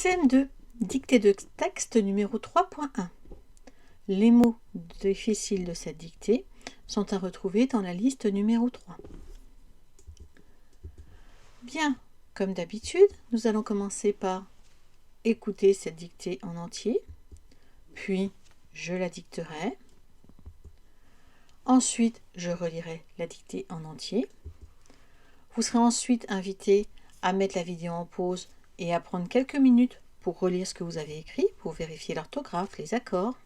CM2, dictée de texte numéro 3.1. Les mots difficiles de cette dictée sont à retrouver dans la liste numéro 3. Bien, comme d'habitude, nous allons commencer par écouter cette dictée en entier, puis je la dicterai. Ensuite, je relirai la dictée en entier. Vous serez ensuite invité à mettre la vidéo en pause et à prendre quelques minutes pour relire ce que vous avez écrit, pour vérifier l'orthographe, les accords.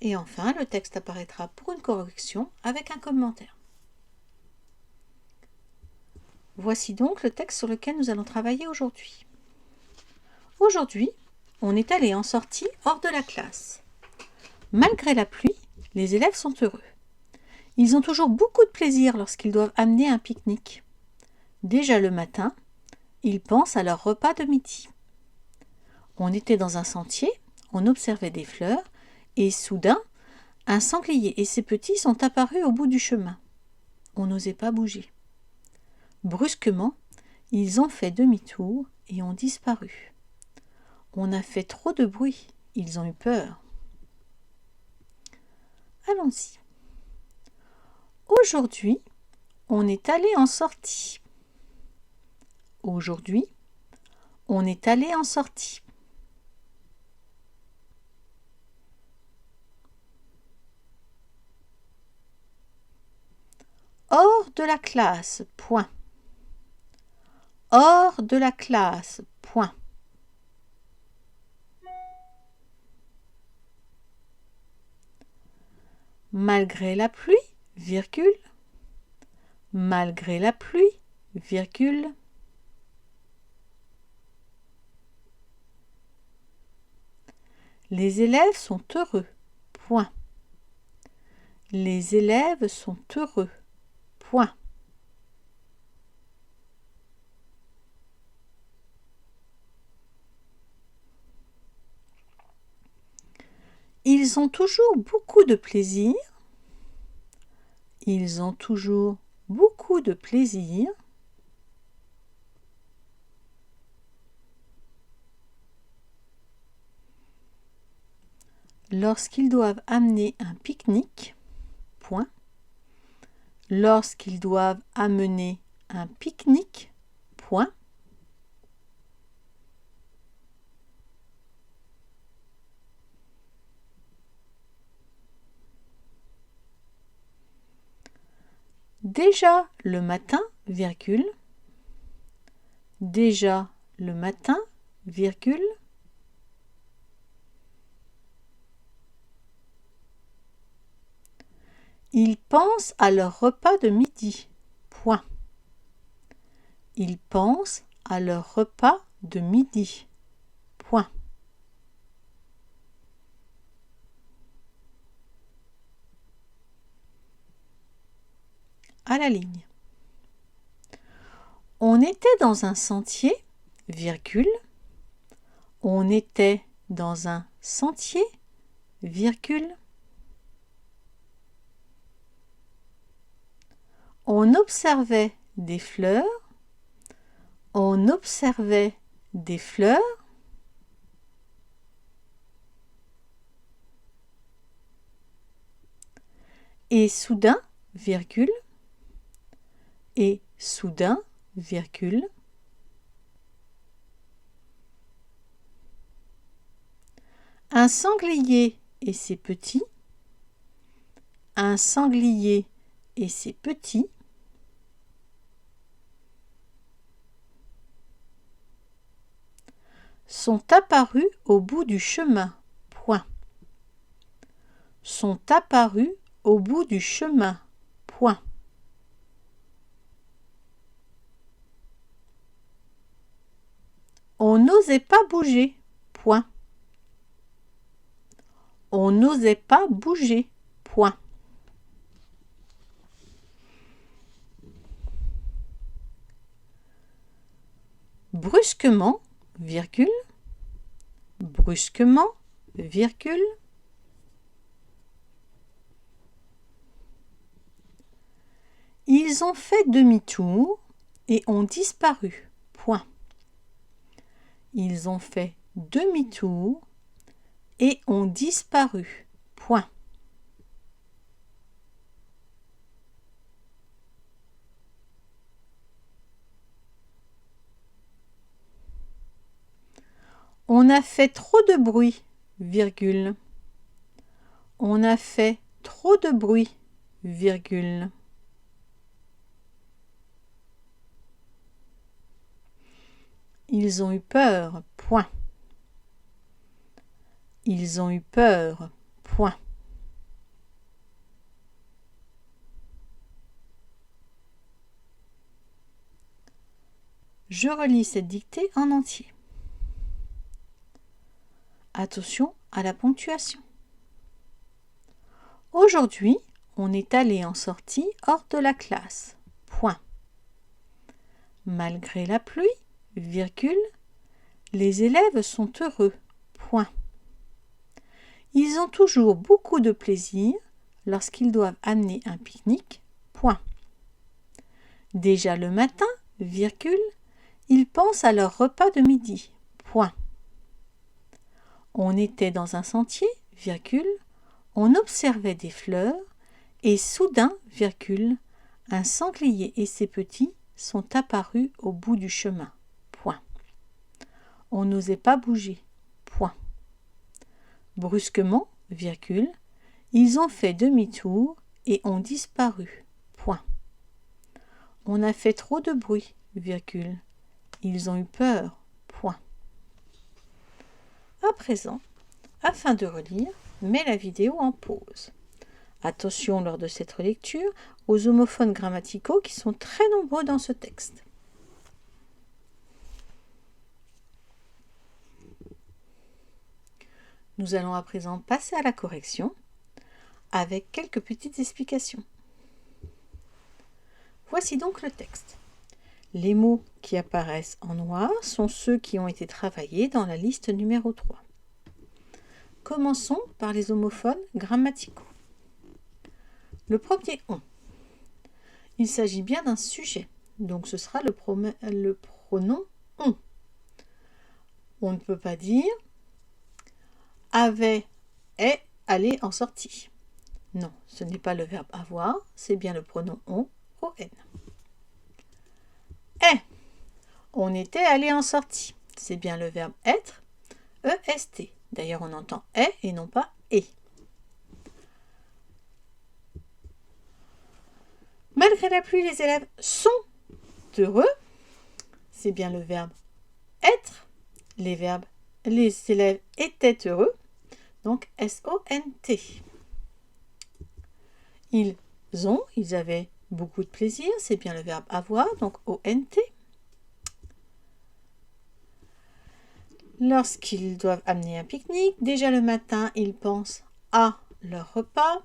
Et enfin, le texte apparaîtra pour une correction avec un commentaire. Voici donc le texte sur lequel nous allons travailler aujourd'hui. Aujourd'hui, on est allé en sortie hors de la classe. Malgré la pluie, les élèves sont heureux. Ils ont toujours beaucoup de plaisir lorsqu'ils doivent amener un pique-nique. Déjà le matin, ils pensent à leur repas de midi. On était dans un sentier, on observait des fleurs, et soudain, un sanglier et ses petits sont apparus au bout du chemin. On n'osait pas bouger. Brusquement, ils ont fait demi-tour et ont disparu. On a fait trop de bruit, ils ont eu peur. Allons-y. Aujourd'hui, on est allé en sortie. Aujourd'hui, on est allé en sortie. Hors de la classe, point. Hors de la classe, point. Malgré la pluie, virgule. Malgré la pluie, virgule. Les élèves sont heureux, point. Les élèves sont heureux, point. Ils ont toujours beaucoup de plaisir. Ils ont toujours beaucoup de plaisir. Lorsqu'ils doivent amener un pique-nique, point. Lorsqu'ils doivent amener un pique-nique, point. Déjà le matin, virgule. Déjà le matin, virgule. Ils pensent à leur repas de midi, point. Ils pensent à leur repas de midi, point. À la ligne. On était dans un sentier, virgule. On était dans un sentier, virgule. On observait des fleurs. On observait des fleurs. Et soudain, virgule. Et soudain, virgule. Un sanglier et ses petits. Un sanglier et ses petits. Sont apparus au bout du chemin, point. Sont apparus au bout du chemin, point. On n'osait pas bouger, point. On n'osait pas bouger, point. Brusquement, virgule. Brusquement, virgule. Ils ont fait demi-tour et ont disparu, point. Ils ont fait demi-tour et ont disparu. Point. On a fait trop de bruit, virgule. On a fait trop de bruit, virgule. Ils ont eu peur, point. Ils ont eu peur, point. Je relis cette dictée en entier. Attention à la ponctuation. Aujourd'hui, on est allé en sortie hors de la classe. Point. Malgré la pluie, virgule, les élèves sont heureux. Point. Ils ont toujours beaucoup de plaisir lorsqu'ils doivent amener un pique-nique. Point. Déjà le matin, virgule, ils pensent à leur repas de midi. Point. On était dans un sentier, virgule, on observait des fleurs et soudain, virgule, un sanglier et ses petits sont apparus au bout du chemin. Point. On n'osait pas bouger. Point. Brusquement, virgule, ils ont fait demi-tour et ont disparu. Point. On a fait trop de bruit, virgule. Ils ont eu peur. Point. À présent, afin de relire, mets la vidéo en pause. Attention lors de cette relecture aux homophones grammaticaux qui sont très nombreux dans ce texte. Nous allons à présent passer à la correction avec quelques petites explications. Voici donc le texte. Les mots qui apparaissent en noir sont ceux qui ont été travaillés dans la liste numéro 3. Commençons par les homophones grammaticaux. Le premier « on ». Il s'agit bien d'un sujet, donc ce sera le pronom « on ». On ne peut pas dire « avait »,« est »,« allé en sortie ». Non, ce n'est pas le verbe « avoir », c'est bien le pronom « on », « on ». Est. On était allé en sortie. C'est bien le verbe être, est. D'ailleurs, on entend est et non pas est. Malgré la pluie, les élèves sont heureux. C'est bien le verbe être. Les élèves étaient heureux. Donc, S-O-N-T. Ils avaient beaucoup de plaisir. C'est bien le verbe avoir. Donc, O-N-T. Lorsqu'ils doivent amener un pique-nique, déjà le matin, ils pensent à leur repas.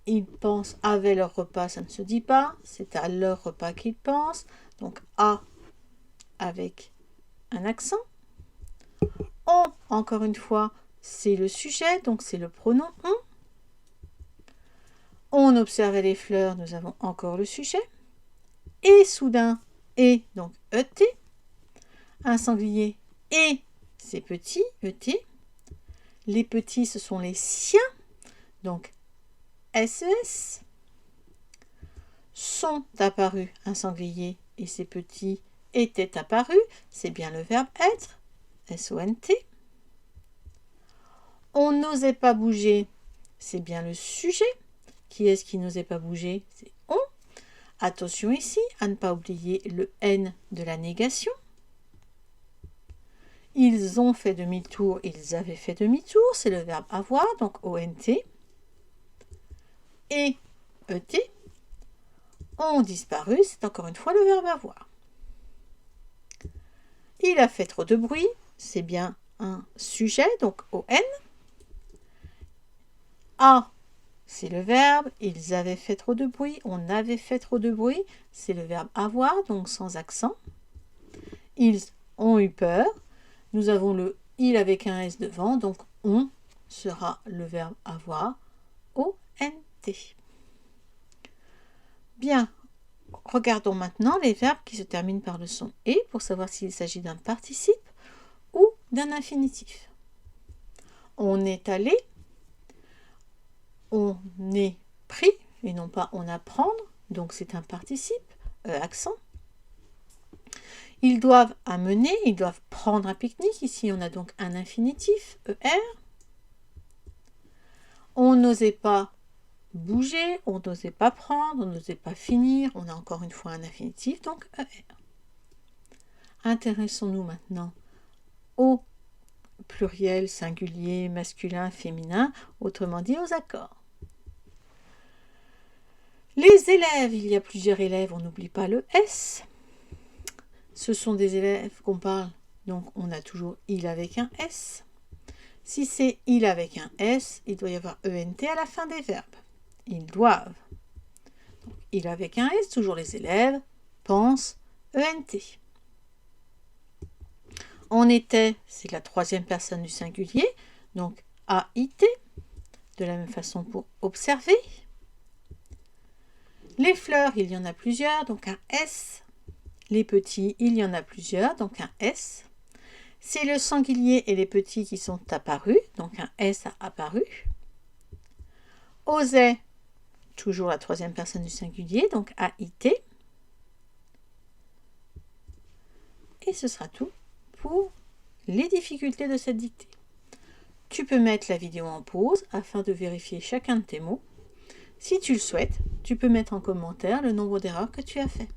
Ils pensent avec leur repas, ça ne se dit pas. C'est à leur repas qu'ils pensent. Donc, à avec un accent. On, encore une fois, c'est le sujet, donc c'est le pronom on. On observait les fleurs, nous avons encore le sujet. Et soudain, et, donc et. Un sanglier, et ses petits, et. Les petits, ce sont les siens, donc SES. Sont apparus un sanglier et ses petits étaient apparus, c'est bien le verbe être, S-O-N-T. On n'osait pas bouger, c'est bien le sujet. Qui est-ce qui n'osait pas bouger? C'est on. Attention ici à ne pas oublier le N de la négation. Ils ont fait demi-tour, ils avaient fait demi-tour, c'est le verbe avoir, donc O-N-T. Et E-T ont disparu, c'est encore une fois le verbe avoir. Il a fait trop de bruit, c'est bien un sujet, donc O-N. A, c'est le verbe, ils avaient fait trop de bruit, on avait fait trop de bruit, c'est le verbe avoir, donc sans accent. Ils ont eu peur, nous avons le il avec un S devant, donc on sera le verbe avoir, O-N-T. Bien, regardons maintenant les verbes qui se terminent par le son « et » pour savoir s'il s'agit d'un participe ou d'un infinitif. On est allé, on est pris, et non pas on apprendre, donc c'est un participe, accent. Ils doivent amener, ils doivent prendre un pique-nique. Ici, on a donc un infinitif, ER. On n'osait pas bouger, on n'osait pas prendre, on n'osait pas finir. On a encore une fois un infinitif, donc ER. Intéressons-nous maintenant au pluriel, singulier, masculin, féminin, autrement dit aux accords. Les élèves, il y a plusieurs élèves, on n'oublie pas le S. Ce sont des élèves qu'on parle, donc on a toujours il avec un S. Si c'est il avec un S, il doit y avoir ENT à la fin des verbes. Ils doivent. Donc, il avec un S, toujours les élèves, pensent, ENT. On était, c'est la troisième personne du singulier, donc AIT, de la même façon pour observer. Les fleurs, il y en a plusieurs, donc un S. Les petits, il y en a plusieurs, donc un S. C'est le singulier et les petits qui sont apparus, donc un S a apparu. Osait, toujours la troisième personne du singulier, donc AIT. Et ce sera tout pour les difficultés de cette dictée. Tu peux mettre la vidéo en pause afin de vérifier chacun de tes mots. Si tu le souhaites, tu peux mettre en commentaire le nombre d'erreurs que tu as fait.